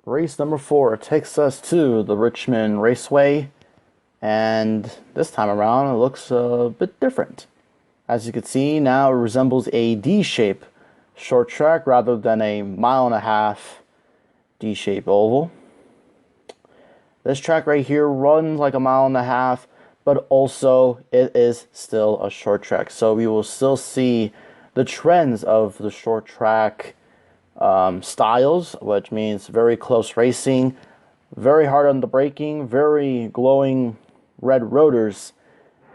Race number 4 takes us to the Richmond Raceway, and this time around it looks a bit different. As you can see, now it resembles a D-shape short track rather than a mile-and-a-half D-shape oval. This track right here runs like a mile-and-a-half, but also it is still a short track. So we will still see the trends of the short track styles, which means very close racing, very hard on the braking, very glowing red rotors,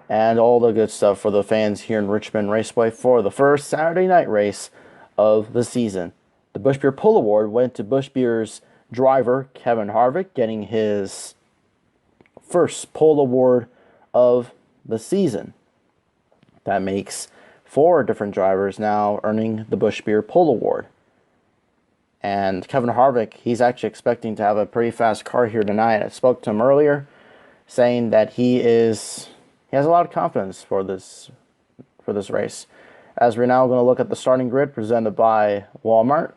and all the good stuff for the fans here in Richmond Raceway for the first Saturday night race of the season. The Busch Beer Pull Award went to Busch Beer's driver, Kevin Harvick, getting his first Pull Award of the season. That makes 4 different drivers now earning the Busch Beer Pull Award. And Kevin Harvick, he's actually expecting to have a pretty fast car here tonight. I spoke to him earlier, saying that he has a lot of confidence for this race. As we're now going to look at the starting grid presented by Walmart.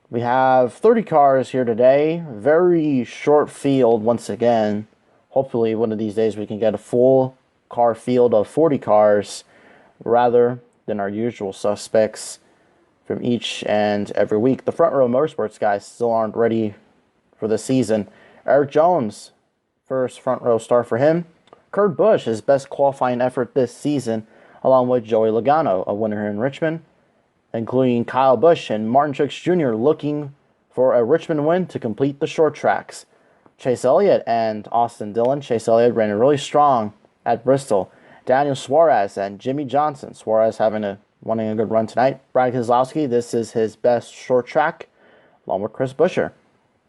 We have 30 cars here today. Very short field once again. Hopefully one of these days we can get a full car field of 40 cars rather than our usual suspects from each and every week. The Front Row Motorsports guys still aren't ready for the season. Eric Jones, first front row start for him. Kurt Busch, his best qualifying effort this season, along with Joey Logano, a winner here in Richmond, including Kyle Busch and Martin Truex Jr. looking for a Richmond win to complete the short tracks. Chase Elliott and Austin Dillon. Chase Elliott ran really strong at Bristol. Daniel Suarez and Jimmy Johnson. Suarez wanting a good run tonight. Brad Keselowski, this is his best short track, along with Chris Buescher.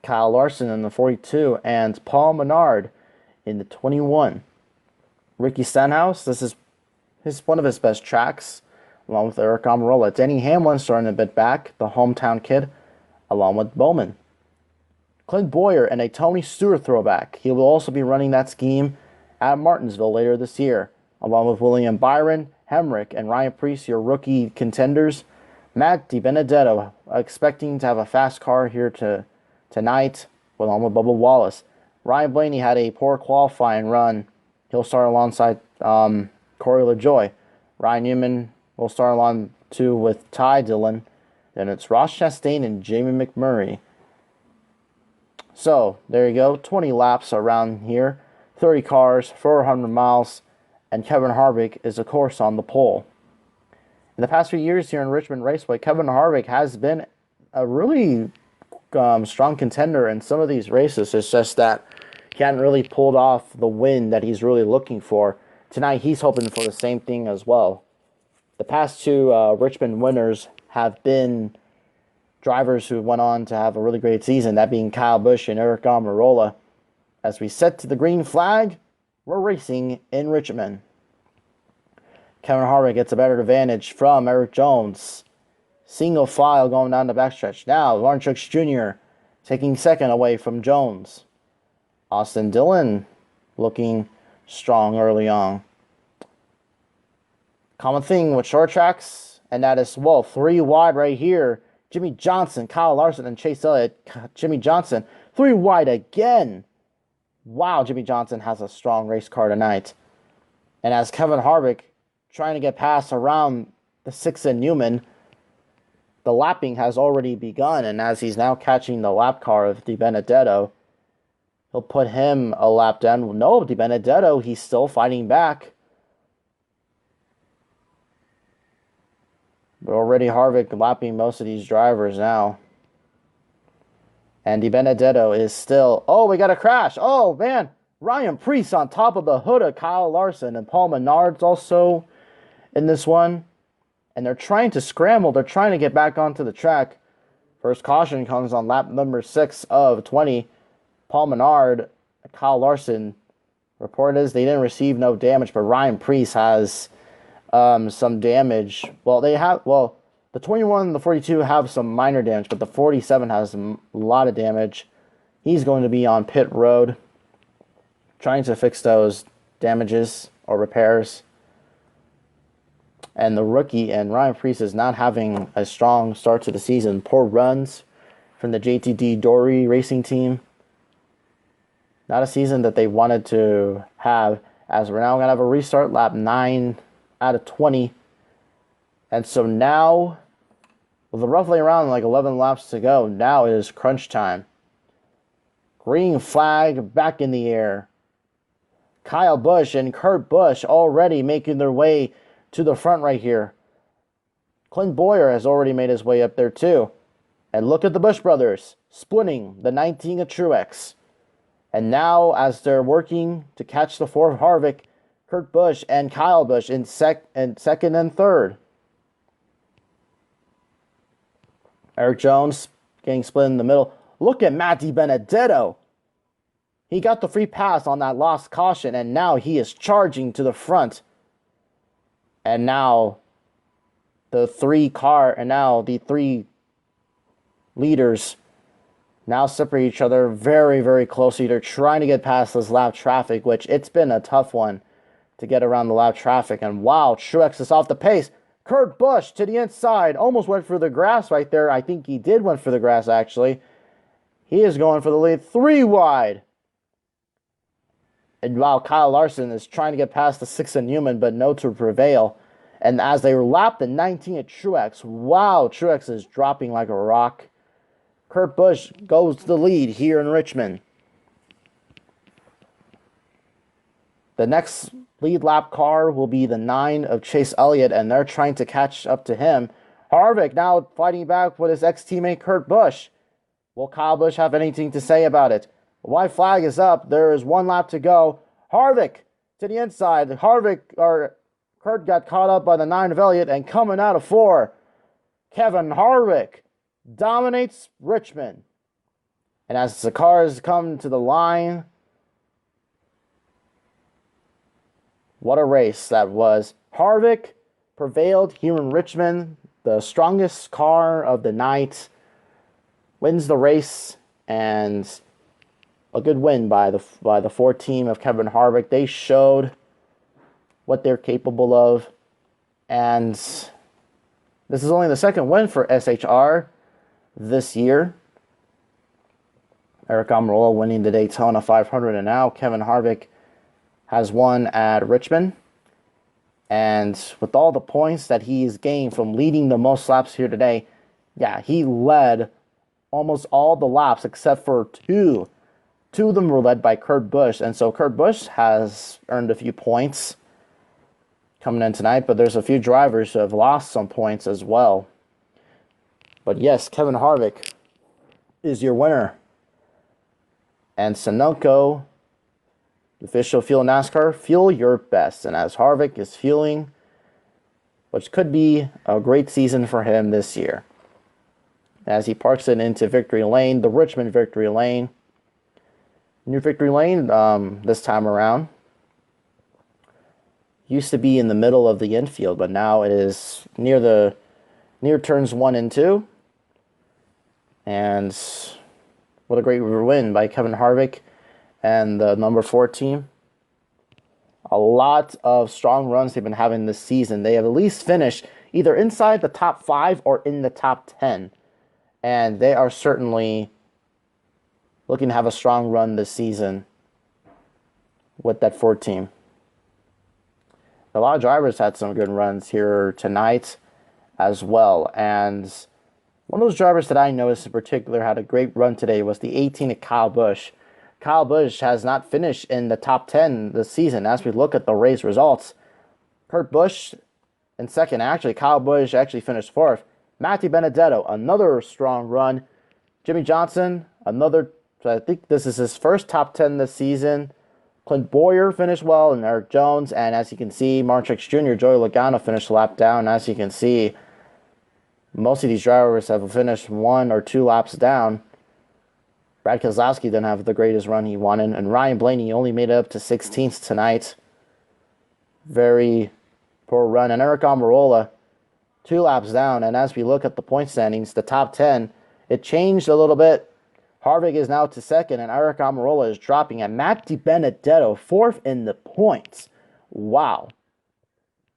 Kyle Larson in the 42 and Paul Menard in the 21. Ricky Stenhouse, this is one of his best tracks, along with Eric Almirola. Denny Hamlin starting a bit back, the hometown kid, along with Bowman. Clint Boyer and a Tony Stewart throwback. He will also be running that scheme at Martinsville later this year, along with William Byron, Hemrick, and Ryan Preece, your rookie contenders. Matt DiBenedetto, expecting to have a fast car here tonight, along with Bubba Wallace. Ryan Blaney had a poor qualifying run. He'll start alongside Corey LaJoie. Ryan Newman will start along too with Ty Dillon. Then it's Ross Chastain and Jamie McMurray. So, there you go. 20 laps around here. 30 cars, 400 miles. And Kevin Harvick is, of course, on the pole. In the past few years here in Richmond Raceway, Kevin Harvick has been a really strong contender in some of these races. It's just that he hadn't really pulled off the win that he's really looking for. Tonight, he's hoping for the same thing as well. The past 2 Richmond winners have been drivers who went on to have a really great season, that being Kyle Busch and Eric Almirola. As we set to the green flag, we're racing in Richmond. Kevin Harvick gets a better advantage from Eric Jones. Single file going down the backstretch. Now, Martin Truex Jr. taking second away from Jones. Austin Dillon looking strong early on. Common thing with short tracks, and that is, 3 wide right here. Jimmy Johnson, Kyle Larson, and Chase Elliott. Jimmy Johnson, 3 wide again. Wow, Jimmy Johnson has a strong race car tonight. And as Kevin Harvick trying to get past around the 6 and Newman, the lapping has already begun. And as he's now catching the lap car of DiBenedetto, he'll put him a lap down. No, DiBenedetto, he's still fighting back. But already Harvick lapping most of these drivers now. And DiBenedetto is still... Oh, we got a crash. Oh, man. Ryan Preece on top of the hood of Kyle Larson. And Paul Menard's also in this one. And they're trying to scramble. They're trying to get back onto the track. First caution comes on lap number 6 of 20. Paul Menard, Kyle Larson. Report is they didn't receive no damage, but Ryan Preece has some damage. The 21 and the 42 have some minor damage, but the 47 has a lot of damage. He's going to be on pit road trying to fix those damages or repairs. And the rookie and Ryan Preece is not having a strong start to the season. Poor runs from the JTD Dory racing team. Not a season that they wanted to have, as we're now going to have a restart lap 9 out of 20. And so now, with roughly around like 11 laps to go, now it is crunch time. Green flag back in the air. Kyle Busch and Kurt Busch already making their way to the front right here. Clint Bowyer has already made his way up there too. And look at the Busch brothers splitting the 19 of Truex. And now, as they're working to catch the 4 of Harvick, Kurt Busch and Kyle Busch in second and third. Eric Jones getting split in the middle. Look at Matty Benedetto. He got the free pass on that lost caution, and now he is charging to the front. And now the three leaders now separate each other very, very closely. They're trying to get past this lap traffic, which it's been a tough one to get around the lap traffic. And wow, Truex is off the pace. Kurt Busch to the inside. Almost went for the grass right there. I think he did went for the grass, actually. He is going for the lead. 3 wide. And wow, Kyle Larson is trying to get past the 6 of Newman, but no to prevail. And as they lap the 19 of Truex, wow, Truex is dropping like a rock. Kurt Busch goes to the lead here in Richmond. The next lead lap car will be the 9 of Chase Elliott, and they're trying to catch up to him. Harvick now fighting back with his ex-teammate Kurt Busch. Will Kyle Busch have anything to say about it? The white flag is up. There is 1 lap to go. Harvick to the inside. Kurt got caught up by the 9 of Elliott, and coming out of 4, Kevin Harvick dominates Richmond. And as the cars come to the line, what a race that was. Harvick prevailed here in Richmond. The strongest car of the night wins the race, and a good win by the 4 team of Kevin Harvick. They showed what they're capable of, and this is only the 2nd win for SHR this year. Eric Almirola winning the Daytona 500, and now Kevin Harvick has won at Richmond. And with all the points that he's gained from leading the most laps here today, yeah, he led almost all the laps except for 2. 2 of them were led by Kurt Busch, and so Kurt Busch has earned a few points coming in tonight, but there's a few drivers who have lost some points as well. But yes, Kevin Harvick is your winner. And Sunoco, the official Fuel NASCAR, fuel your best. And as Harvick is fueling, which could be a great season for him this year, as he parks it into victory lane, the Richmond victory lane. New victory lane this time around. Used to be in the middle of the infield, but now it is near turns 1 and 2. And what a great win by Kevin Harvick and the number 4 team. A lot of strong runs they've been having this season. They have at least finished either inside the top 5 or in the top 10. And they are certainly looking to have a strong run this season with that 4 team. A lot of drivers had some good runs here tonight as well. And one of those drivers that I noticed in particular had a great run today was the 18 of Kyle Busch. Kyle Busch has not finished in the top 10 this season as we look at the race results. Kurt Busch in second. Actually, Kyle Busch actually finished 4th. Matty Benedetto, another strong run. Jimmy Johnson, another. So I think this is his first top 10 this season. Clint Bowyer finished well, and Eric Jones. And as you can see, Martrix Jr., Joey Logano finished a lap down. As you can see, most of these drivers have finished 1 or 2 laps down. Brad Keselowski didn't have the greatest run he wanted, and Ryan Blaney only made it up to 16th tonight. Very poor run. And Eric Almirola, 2 laps down. And as we look at the point standings, the top 10, it changed a little bit. Harvick is now to 2nd, and Eric Almirola is dropping. And Matty Benedetto, 4th in the points. Wow.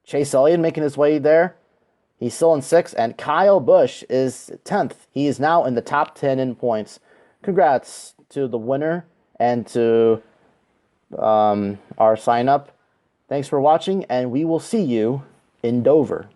Chase Elliott making his way there. He's still in 6th, and Kyle Busch is 10th. He is now in the top 10 in points. Congrats to the winner and to our sign up. Thanks for watching, and we will see you in Dover.